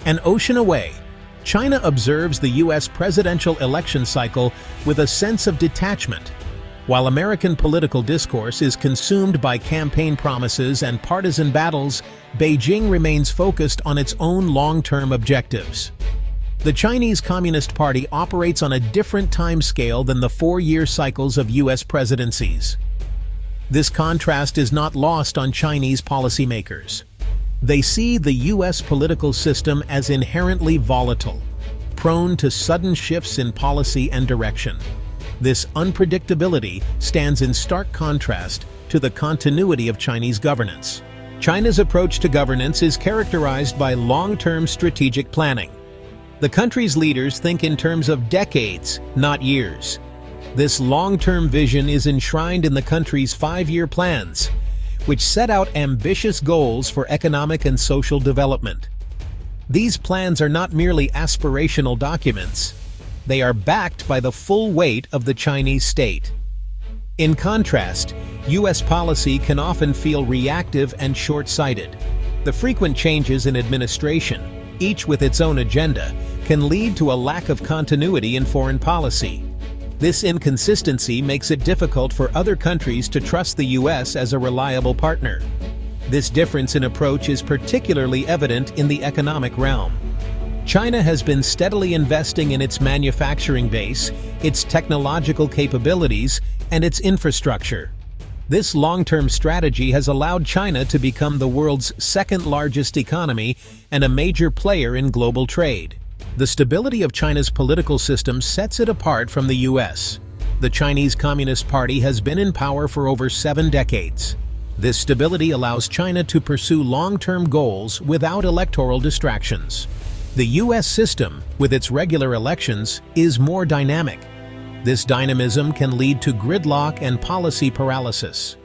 An ocean away, China observes the U.S. presidential election cycle with a sense of detachment. While American political discourse is consumed by campaign promises and partisan battles, Beijing remains focused on its own long-term objectives. The Chinese Communist Party operates on a different timescale than the 4-year cycles of U.S. presidencies. This contrast is not lost on Chinese policymakers. They see the U.S. political system as inherently volatile, prone to sudden shifts in policy and direction. This unpredictability stands in stark contrast to the continuity of Chinese governance. China's approach to governance is characterized by long-term strategic planning. The country's leaders think in terms of decades, not years. This long-term vision is enshrined in the country's 5-year plans, which set out ambitious goals for economic and social development. These plans are not merely aspirational documents. They are backed by the full weight of the Chinese state. In contrast, U.S. policy can often feel reactive and short-sighted. The frequent changes in administration, each with its own agenda, can lead to a lack of continuity in foreign policy. This inconsistency makes it difficult for other countries to trust the U.S. as a reliable partner. This difference in approach is particularly evident in the economic realm. China has been steadily investing in its manufacturing base, its technological capabilities, and its infrastructure. This long-term strategy has allowed China to become the world's second-largest economy and a major player in global trade. The stability of China's political system sets it apart from the U.S. The Chinese Communist Party has been in power for over 7 decades. This stability allows China to pursue long-term goals without electoral distractions. The U.S. system, with its regular elections, is more dynamic. This dynamism can lead to gridlock and policy paralysis.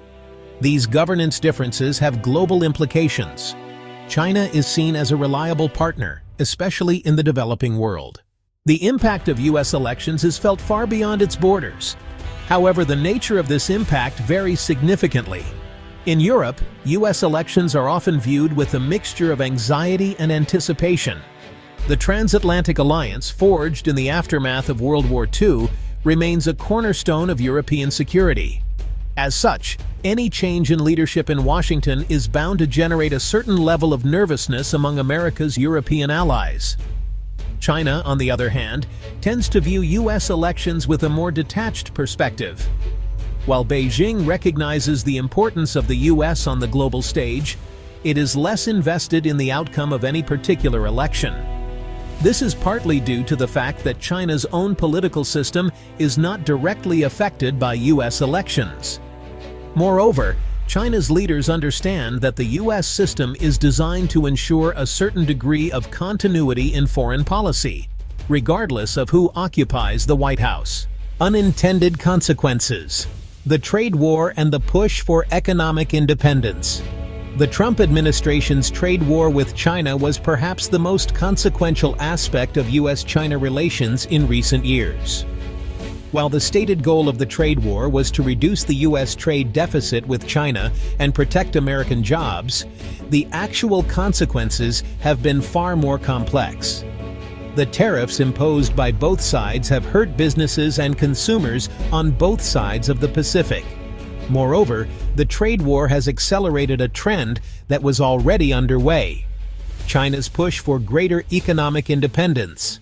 These governance differences have global implications. China is seen as a reliable partner, especially in the developing world. The impact of U.S. elections is felt far beyond its borders. However, the nature of this impact varies significantly. In Europe, U.S. elections are often viewed with a mixture of anxiety and anticipation. The transatlantic alliance, forged in the aftermath of World War II, remains a cornerstone of European security. As such, any change in leadership in Washington is bound to generate a certain level of nervousness among America's European allies. China, on the other hand, tends to view U.S. elections with a more detached perspective. While Beijing recognizes the importance of the U.S. on the global stage, it is less invested in the outcome of any particular election. This is partly due to the fact that China's own political system is not directly affected by U.S. elections. Moreover, China's leaders understand that the U.S. system is designed to ensure a certain degree of continuity in foreign policy, regardless of who occupies the White House. Unintended consequences. The trade war and the push for economic independence. The Trump administration's trade war with China was perhaps the most consequential aspect of U.S.-China relations in recent years. While the stated goal of the trade war was to reduce the U.S. trade deficit with China and protect American jobs, the actual consequences have been far more complex. The tariffs imposed by both sides have hurt businesses and consumers on both sides of the Pacific. Moreover, the trade war has accelerated a trend that was already underway: China's push for greater economic independence.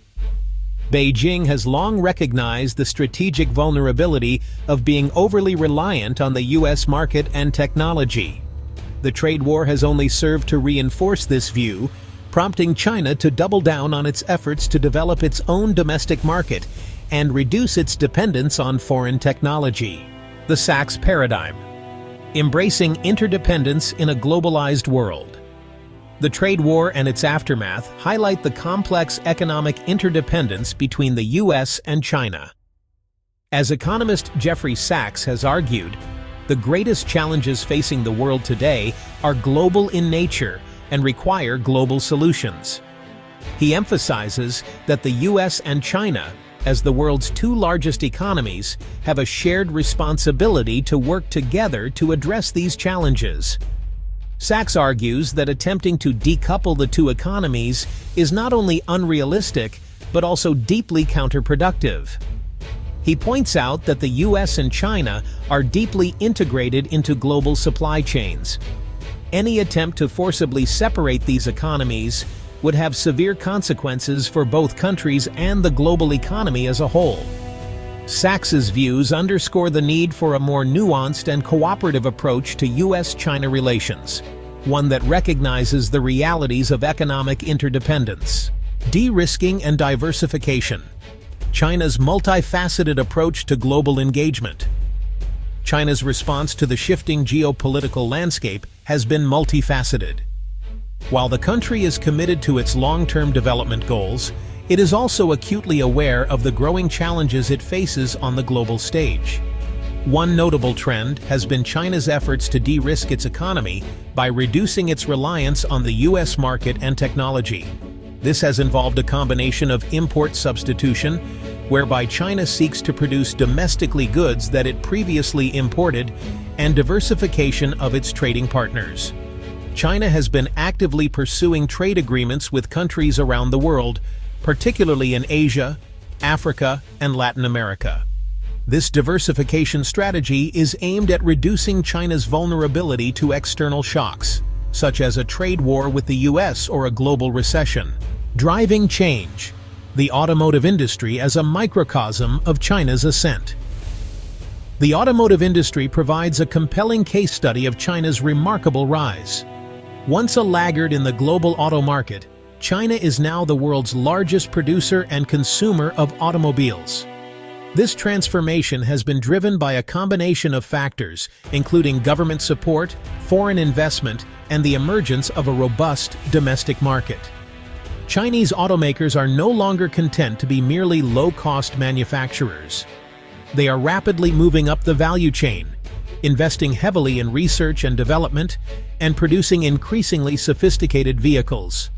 Beijing has long recognized the strategic vulnerability of being overly reliant on the U.S. market and technology. The trade war has only served to reinforce this view, prompting China to double down on its efforts to develop its own domestic market and reduce its dependence on foreign technology. The Sachs paradigm. Embracing interdependence in a globalized world. The trade war and its aftermath highlight the complex economic interdependence between the U.S. and China. As economist Jeffrey Sachs has argued, the greatest challenges facing the world today are global in nature and require global solutions. He emphasizes that the U.S. and China, as the world's 2 largest economies, have a shared responsibility to work together to address these challenges. Sachs argues that attempting to decouple the two economies is not only unrealistic, but also deeply counterproductive. He points out that the US and China are deeply integrated into global supply chains. Any attempt to forcibly separate these economies would have severe consequences for both countries and the global economy as a whole. Sachs's views underscore the need for a more nuanced and cooperative approach to US-China relations, one that recognizes the realities of economic interdependence. De-risking and diversification. China's multifaceted approach to global engagement. China's response to the shifting geopolitical landscape has been multifaceted. While the country is committed to its long-term development goals, it is also acutely aware of the growing challenges it faces on the global stage. One notable trend has been China's efforts to de-risk its economy by reducing its reliance on the US market and technology. This has involved a combination of import substitution, whereby China seeks to produce domestically goods that it previously imported, and diversification of its trading partners. China has been actively pursuing trade agreements with countries around the world, particularly in Asia, Africa, and Latin America. This diversification strategy is aimed at reducing China's vulnerability to external shocks, such as a trade war with the US or a global recession. Driving change. The automotive industry as a microcosm of China's ascent. The automotive industry provides a compelling case study of China's remarkable rise. Once a laggard in the global auto market, China is now the world's largest producer and consumer of automobiles. This transformation has been driven by a combination of factors, including government support, foreign investment, and the emergence of a robust domestic market. Chinese automakers are no longer content to be merely low-cost manufacturers. They are rapidly moving up the value chain, investing heavily in research and development, and producing increasingly sophisticated vehicles.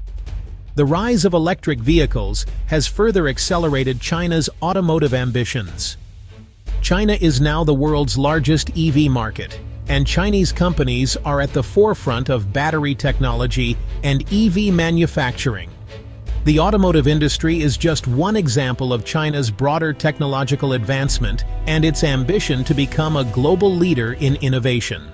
The rise of electric vehicles has further accelerated China's automotive ambitions. China is now the world's largest EV market, and Chinese companies are at the forefront of battery technology and EV manufacturing. The automotive industry is just one example of China's broader technological advancement and its ambition to become a global leader in innovation.